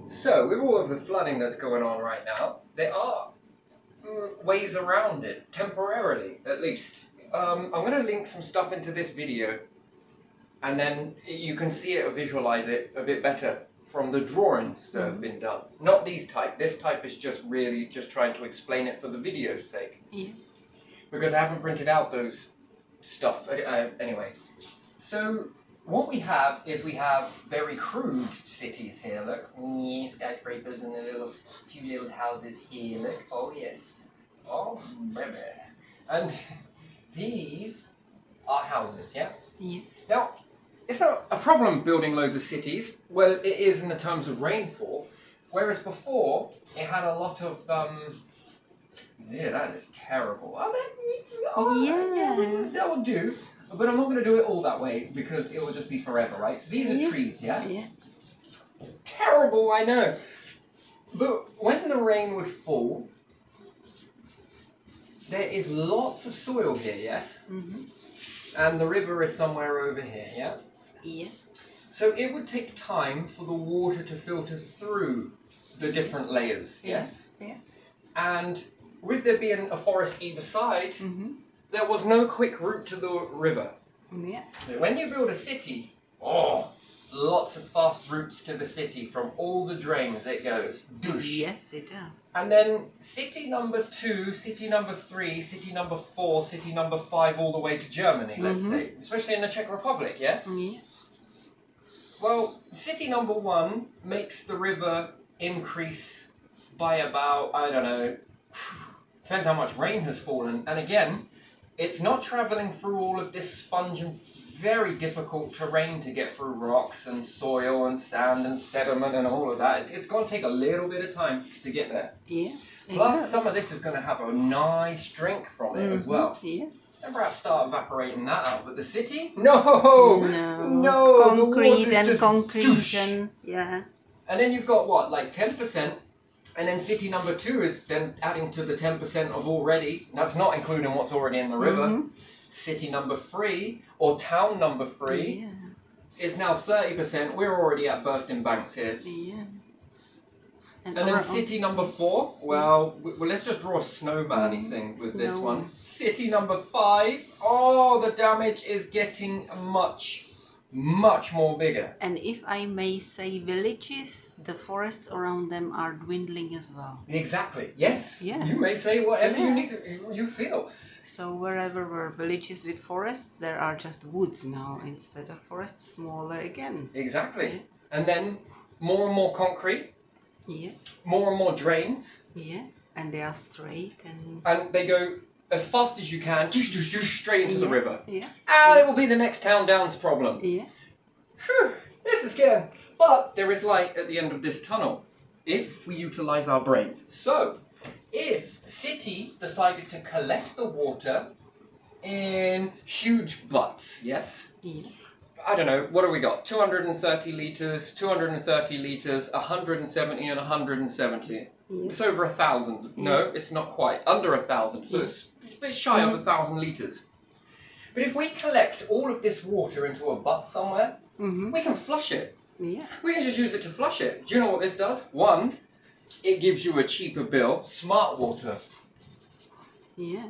So, with all of the flooding that's going on right now, there are ways around it, temporarily at least. I'm going to link some stuff into this video, and then you can see it or visualize it a bit better from the drawings that have been done. Not these type. This type is just really just trying to explain it for the video's sake. Yeah. Because I haven't printed out those stuff. Anyway, so what we have is we have very crude cities here. Look, skyscrapers and a few little houses here. Look, oh yes, oh baby, and these are houses. Yeah. Yeah. Now, it's not a problem building loads of cities. Well, it is in the terms of rainfall. Whereas before, it had a lot of yeah, that is terrible. Yeah. That will do. But I'm not going to do it all that way because it will just be forever, right? So these are trees, yeah? Yeah. Terrible, I know. But when the rain would fall, there is lots of soil here, yes? And the river is somewhere over here, yeah? Yeah. So it would take time for the water to filter through the different layers, yes? Yeah. And with there being a forest either side, there was no quick route to the river. Yeah. When you build a city, lots of fast routes to the city from all the drains it goes. Doosh. Yes, it does. And then city number 2, city number 3, city number 4, city number 5, all the way to Germany, let's say. Especially in the Czech Republic, yes? Yeah. Well, city number 1 makes the river increase by about, I don't know, depends how much rain has fallen. And again, it's not travelling through all of this sponge and very difficult terrain to get through rocks and soil and sand and sediment and all of that. It's going to take a little bit of time to get there. Yeah. Plus, some of this is going to have a nice drink from it as well. Yeah. And perhaps start evaporating that out. But the city? No! No! Concrete and just concretion. Yeah. And then you've got what, like 10%? And then city number 2 is then adding to the 10% of already. That's not including what's already in the river. City number 3, or town number 3, is now 30%. We're already at bursting banks here. Yeah. And then city number 4, well, let's just draw a snowman-y thing with this one. City number 5, oh, the damage is getting much more bigger. And if I may say, villages, the forests around them are dwindling as well. Exactly. Yes. Yeah. You may say whatever you feel. So wherever were villages with forests, there are just woods now instead of forests, smaller again. Exactly. Yeah. And then more and more concrete. Yeah. More and more drains. Yeah. And they are straight and... And they go as fast as you can, straight into the river. Yeah. And it will be the next town down's problem. Yeah. Whew, this is getting... But there is light at the end of this tunnel, if we utilise our brains. So, if city decided to collect the water in huge butts, yes? Yeah. I don't know, what have we got? 230 litres, 230 litres, 170 and 170. Yeah. It's over 1,000. No, it's not quite. Under 1,000. So it's a bit shy of 1,000 litres. But if we collect all of this water into a butt somewhere, we can flush it. Yeah. We can just use it to flush it. Do you know what this does? 1, it gives you a cheaper bill. Smart water. Yeah.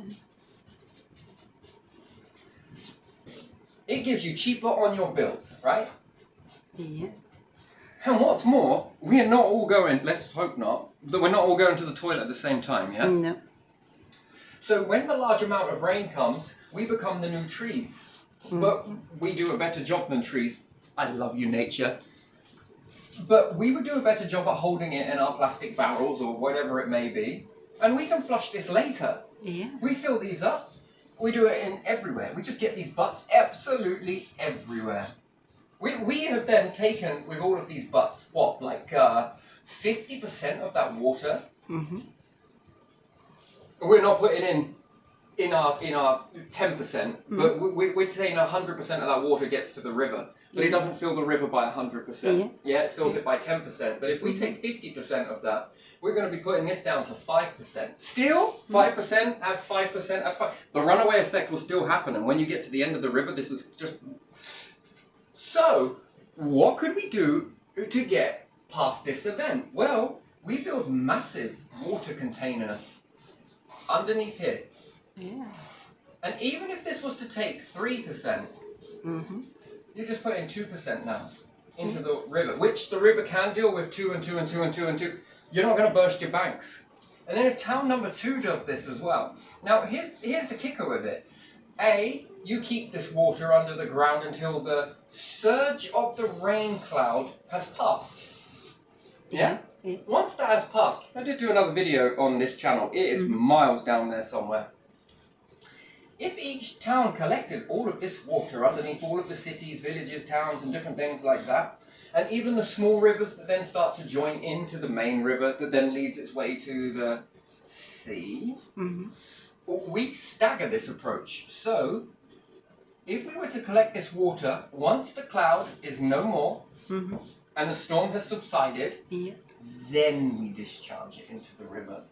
It gives you cheaper on your bills, right? Yeah. And what's more, we are not all going, let's hope not, that we're not all going to the toilet at the same time, yeah? No. So when the large amount of rain comes, we become the new trees. But we do a better job than trees. I love you, nature. But we would do a better job at holding it in our plastic barrels or whatever it may be. And we can flush this later. Yeah. We fill these up. We do it in everywhere. We just get these butts absolutely everywhere. We have then taken, with all of these butts, what, like 50% of that water? We're not putting in our 10%, but we're saying 100% of that water gets to the river. But it doesn't fill the river by 100%. Yeah, it fills it by 10%. But if we take 50% of that, we're going to be putting this down to 5%. Still, 5%, add 5%, add 5%. The runaway effect will still happen. And when you get to the end of the river, this is just... So, what could we do to get past this event? Well, we build massive water container underneath here. Yeah. And even if this was to take 3%, you just put in 2% now into the river, which the river can deal with 2 and 2 and 2 and 2 and 2. You're not going to burst your banks. And then if town number 2 does this as well. Now, here's the kicker with it. A, you keep this water under the ground until the surge of the rain cloud has passed. Yeah? Once that has passed, I did do another video on this channel. It is miles down there somewhere. If each town collected all of this water underneath all of the cities, villages, towns, and different things like that, and even the small rivers that then start to join into the main river that then leads its way to the sea, we stagger this approach. So, if we were to collect this water, once the cloud is no more, and the storm has subsided, then we discharge it into the river.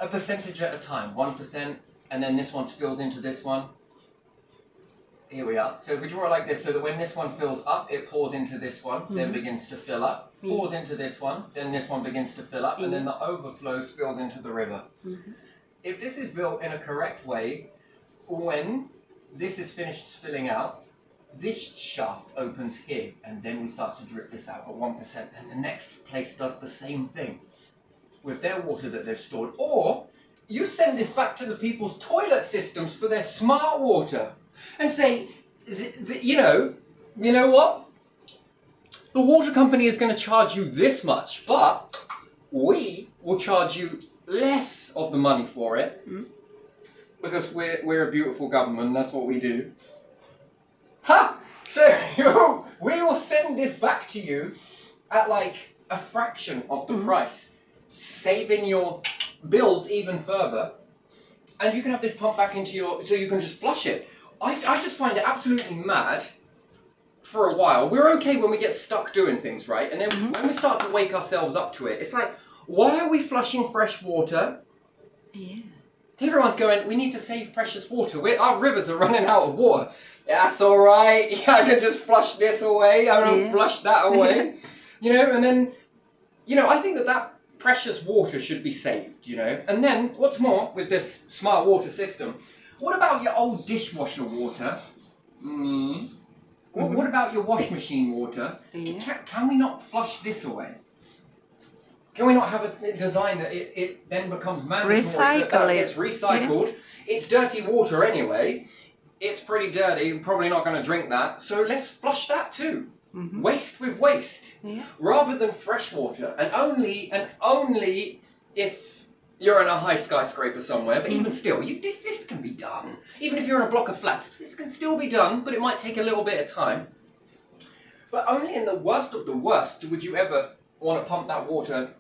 A percentage at a time, 1%, and then this one spills into this one. Here we are. So if we draw it like this, so that when this one fills up, it pours into this one, then begins to fill up, pours into this one, then this one begins to fill up, and then the overflow spills into the river. If this is built in a correct way, when this is finished spilling out, this shaft opens here, and then we start to drip this out at 1%, and the next place does the same thing with their water that they've stored. Or you send this back to the people's toilet systems for their smart water and say, you know what? The water company is going to charge you this much, but we will charge you less of the money for it because we're a beautiful government, and that's what we do. Ha! So we will send this back to you at like a fraction of the price, saving your bills even further, and you can have this pumped back into your, so you can just flush it. I just find it absolutely mad. For a while, we're okay when we get stuck doing things, right? And then when we start to wake ourselves up to it, it's like, why are we flushing fresh water? Yeah. Everyone's going, we need to save precious water. Our rivers are running out of water. That's all right. Yeah, I can just flush this away. I don't flush that away. And then, I think that precious water should be saved, And then, what's more, with this smart water system, what about your old dishwasher water? What about your wash machine water? Can we not flush this away? Can we not have a design that it then becomes mandatory? Recycle it. It's recycled. Yeah. It's dirty water anyway. It's pretty dirty. You're probably not going to drink that. So let's flush that too. Waste with waste. Yeah. Rather than fresh water. And only if you're in a high skyscraper somewhere. But even still, this can be done. Even if you're in a block of flats, this can still be done. But it might take a little bit of time. But only in the worst of the worst would you ever want to pump that water,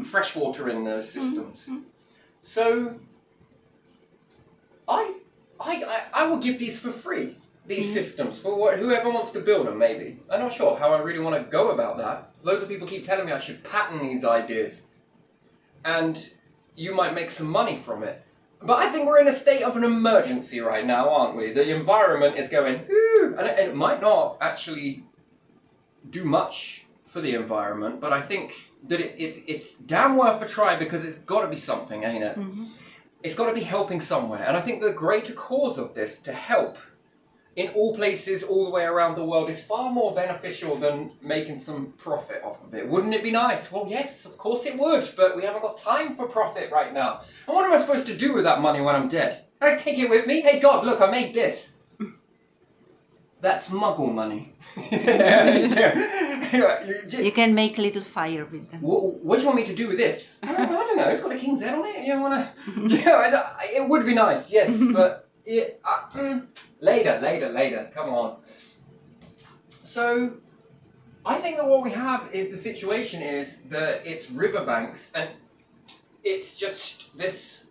fresh water in those systems. So I will give these for free, these systems, for whoever wants to build them, maybe. I'm not sure how I really want to go about that. Loads of people keep telling me I should patent these ideas. And you might make some money from it. But I think we're in a state of an emergency right now, aren't we? The environment is going, ooh, and it might not actually do much for the environment, but I think that it's damn worth a try because it's got to be something, ain't it? It's got to be helping somewhere. And I think the greater cause of this to help in all places all the way around the world is far more beneficial than making some profit off of it. Wouldn't it be nice? Well, yes, of course it would, but we haven't got time for profit right now. And what am I supposed to do with that money when I'm dead? I take it with me? Hey God, look, I made this. That's muggle money. You can make a little fire with them. What do you want me to do with this? I don't know. It's got a king's head on it. You don't want to... it would be nice, yes, but... Later. Come on. So, I think that what we have is the situation is that it's riverbanks, and it's just this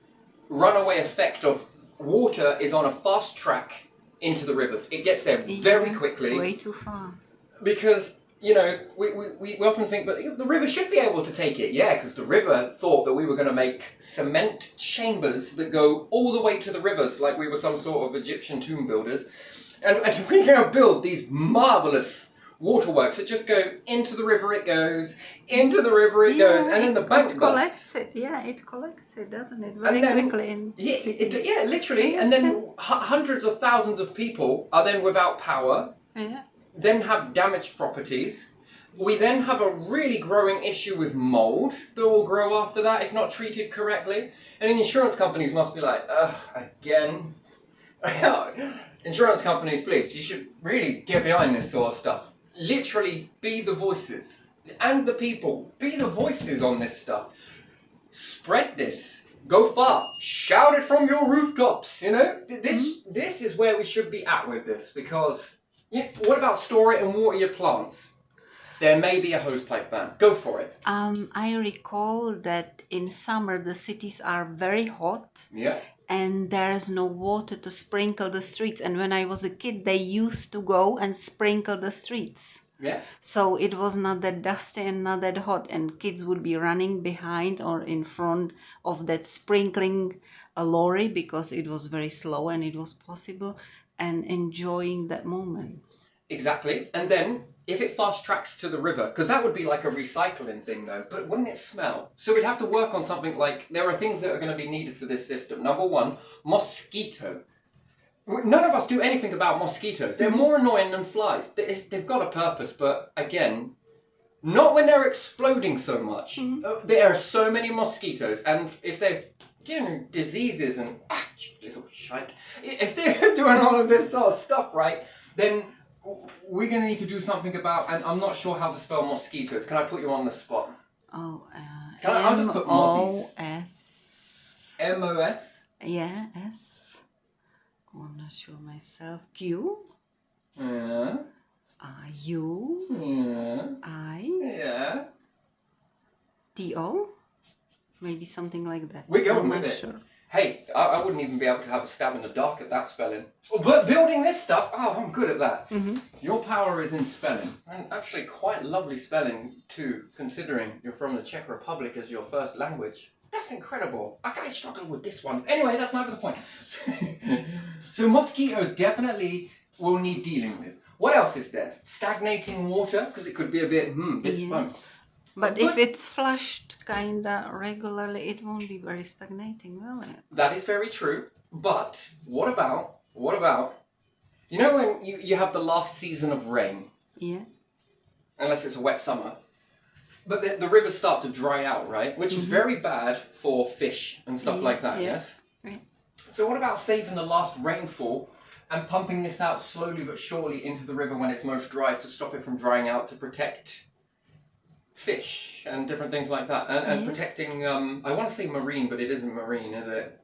runaway effect of water is on a fast track into the rivers. It gets there very quickly. Way too fast. Because, we often think, but the river should be able to take it. Yeah, because the river thought that we were going to make cement chambers that go all the way to the rivers, like we were some sort of Egyptian tomb builders. And we're going to build these marvellous waterworks that just go into the river it goes, into the river it goes, and then the bank it busts. collects it. Yeah, it collects it, doesn't it? And Very then- quickly. In Yeah, cities. yeah, literally. And then hundreds of thousands of people are then without power, Yeah. then have damaged properties. We then have a really growing issue with mold that will grow after that if not treated correctly. And the insurance companies must be like, ugh, again. Insurance companies, please, you should really get behind this sort of stuff. Literally be the voices. And the people. Be the voices on this stuff. Spread this. Go far. Shout it from your rooftops, you know? This is where we should be at with this, because what about store it and water your plants? There may be a hosepipe ban. Go for it. I recall that in summer the cities are very hot. Yeah. And there's no water to sprinkle the streets. And when I was a kid, they used to go and sprinkle the streets. Yeah. So it was not that dusty and not that hot. And kids would be running behind or in front of that sprinkling lorry because it was very slow and it was possible, and enjoying that moment. Exactly. And then, if it fast tracks to the river, because that would be like a recycling thing though, but wouldn't it smell? So we'd have to work on something like, there are things that are going to be needed for this system. Number one, mosquito. None of us do anything about mosquitoes. They're more annoying than flies. They've got a purpose, but again, not when they're exploding so much. There are so many mosquitoes, and if they're giving diseases and, you little shite, if they're doing all of this sort of stuff, right, then we're going to need to do something about, and I'm not sure how to spell mosquitoes. Can I put you on the spot? Oh, I'll just put mozzies. M-O-S. M-O-S? Yeah, S. Oh, I'm not sure myself. Q. Yeah. U. Yeah. I. Yeah. T-O. Maybe something like that. We're going I'm with not it. Sure. Hey, I wouldn't even be able to have a stab in the dark at that spelling. Oh, but building this stuff, I'm good at that. Your power is in spelling. And actually quite lovely spelling too, considering you're from the Czech Republic as your first language. That's incredible. I struggle with this one. Anyway, that's not the point. So mosquitoes definitely will need dealing with. What else is there? Stagnating water, because it could be a bit, it's fun. But if it's flushed kinda regularly, it won't be very stagnating, will it? That is very true. But what about, you know when you have the last season of rain? Yeah. Unless it's a wet summer. But the rivers start to dry out, right? Which is very bad for fish and stuff like that, yes? Right. So what about saving the last rainfall and pumping this out slowly but surely into the river when it's most dry to stop it from drying out, to protect fish and different things like that, and protecting, I want to say marine, but it isn't marine, is it?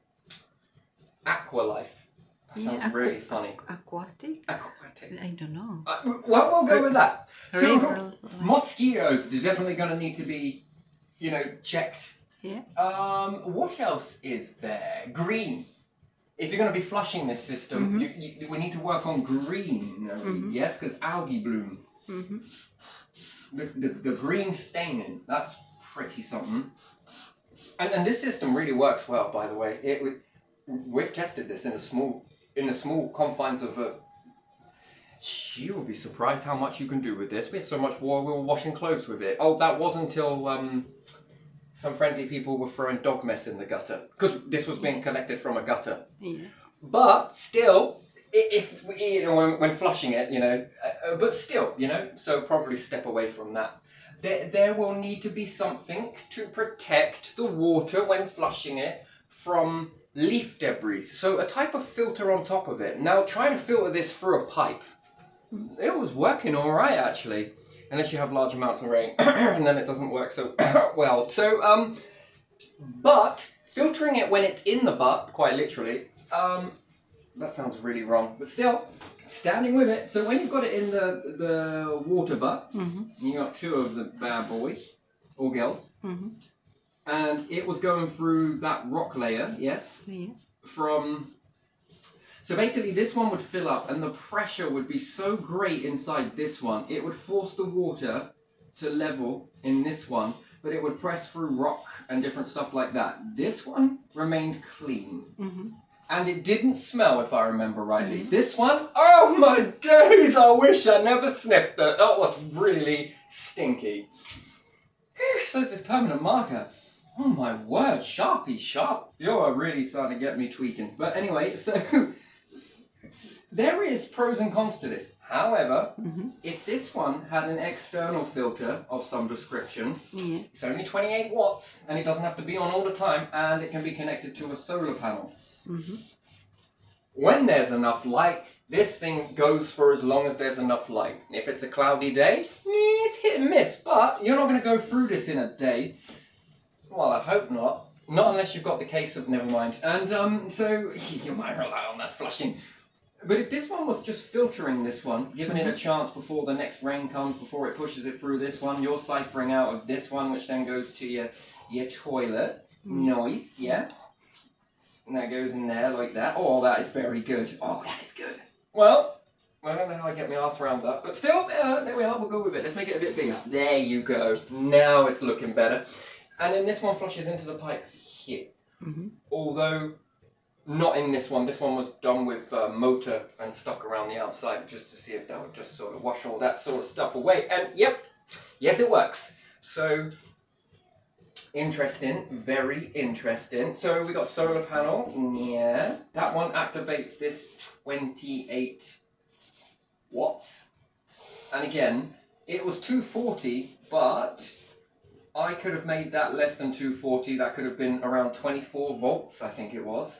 Aqua life. That sounds really funny. Aquatic? Aquatic. I don't know. Well, we'll go with that. So, River. mosquitoes, they're definitely going to need to be, checked. Yeah. What else is there? Green. If you're going to be flushing this system, we need to work on green, yes, because algae bloom. The green staining, that's pretty something. And this system really works well, by the way. We've tested this in the small confines of a... You will be surprised how much you can do with this. We had so much water, we were washing clothes with it. Oh, that was until some friendly people were throwing dog mess in the gutter. Because this was being collected from a gutter. Yeah. But still, if when flushing it, but still, so probably step away from that. There will need to be something to protect the water when flushing it from leaf debris. So a type of filter on top of it. Now trying to filter this through a pipe, it was working all right actually, unless you have large amounts of rain, and then it doesn't work so well. So but filtering it when it's in the butt, quite literally, that sounds really wrong, but still, standing with it. So when you've got it in the water butt, you got two of the bad boys, or girls, and it was going through that rock layer, yes, so basically this one would fill up, and the pressure would be so great inside this one, it would force the water to level in this one, but it would press through rock and different stuff like that. This one remained clean. And it didn't smell, if I remember rightly. This one, oh my days, I wish I never sniffed it. That was really stinky. So is this permanent marker. Oh my word, Sharpie, sharp. You're really starting to get me tweaking. But anyway, so there is pros and cons to this. However, if this one had an external filter of some description, it's only 28 watts and it doesn't have to be on all the time, and it can be connected to a solar panel. When there's enough light, this thing goes for as long as there's enough light. If it's a cloudy day, it's hit and miss, but you're not going to go through this in a day. Well, I hope not. Not unless you've got the case of, never mind. And so you might rely on that flushing. But if this one was just filtering this one, giving it a chance before the next rain comes, before it pushes it through this one, you're ciphering out of this one, which then goes to your toilet. Nice, yeah? And that goes in there like that. Oh, that is very good. Oh, that is good. Well, I don't know how I get my arse around that, but still, there we are, we'll go with it. Let's make it a bit bigger. There you go. Now it's looking better. And then this one flushes into the pipe here. Although, not in this one. This one was done with motor and stuck around the outside just to see if that would just sort of wash all that sort of stuff away. And yep, yes it works. So, interesting, very interesting. So we got solar panel, yeah. That one activates this 28 watts. And again, it was 240, but I could have made that less than 240. That could have been around 24 volts, I think it was.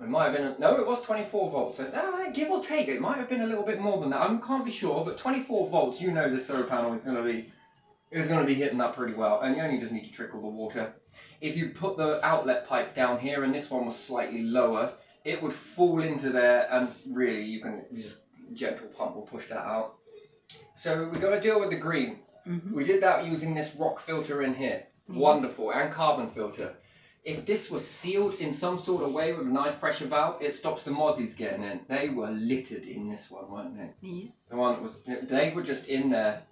It might have been, no, it was 24 volts. So, give or take, it might have been a little bit more than that. I can't be sure, but 24 volts, you know the solar panel is going to be hitting that pretty well. And you only just need to trickle the water. If you put the outlet pipe down here, and this one was slightly lower, it would fall into there, and really, you just gentle pump will push that out. So we got to deal with the green. We did that using this rock filter in here. Wonderful. And carbon filter. If this was sealed in some sort of way with a nice pressure valve, it stops the mozzies getting in. They were littered in this one, weren't they? The one that was, they were just in there,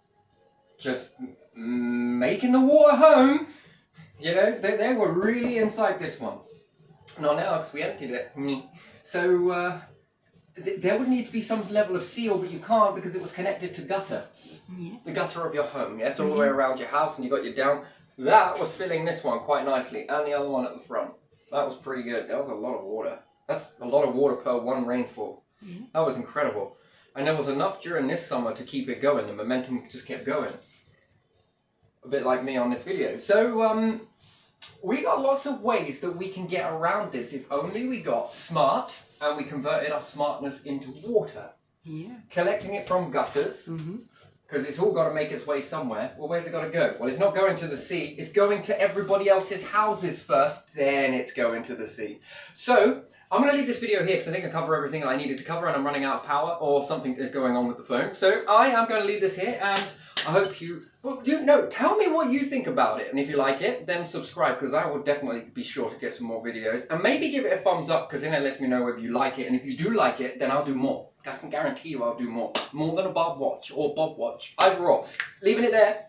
just making the water home. You know, they were really inside this one. Not now, because we emptied it. So, there would need to be some level of seal, but you can't because it was connected to gutter. The gutter of your home, yes, all the way around your house, and you got your down. That was filling this one quite nicely, and the other one at the front. That was pretty good. That was a lot of water. That's a lot of water per one rainfall. That was incredible. And there was enough during this summer to keep it going. The momentum just kept going. A bit like me on this video. So, we got lots of ways that we can get around this if only we got smart and we converted our smartness into water. Collecting it from gutters, because it's all got to make its way somewhere. Well, where's it got to go? Well, it's not going to the sea. It's going to everybody else's houses first, then it's going to the sea. So, I'm going to leave this video here because I think I cover everything I needed to cover and I'm running out of power or something is going on with the phone. So, I am going to leave this here and I hope you... Well, tell me what you think about it. And if you like it, then subscribe because I will definitely be sure to get some more videos. And maybe give it a thumbs up because then it lets me know whether you like it. And if you do like it, then I'll do more. I can guarantee you I'll do more. More than a Bob watch or Bob watch. Either or. Leaving it there.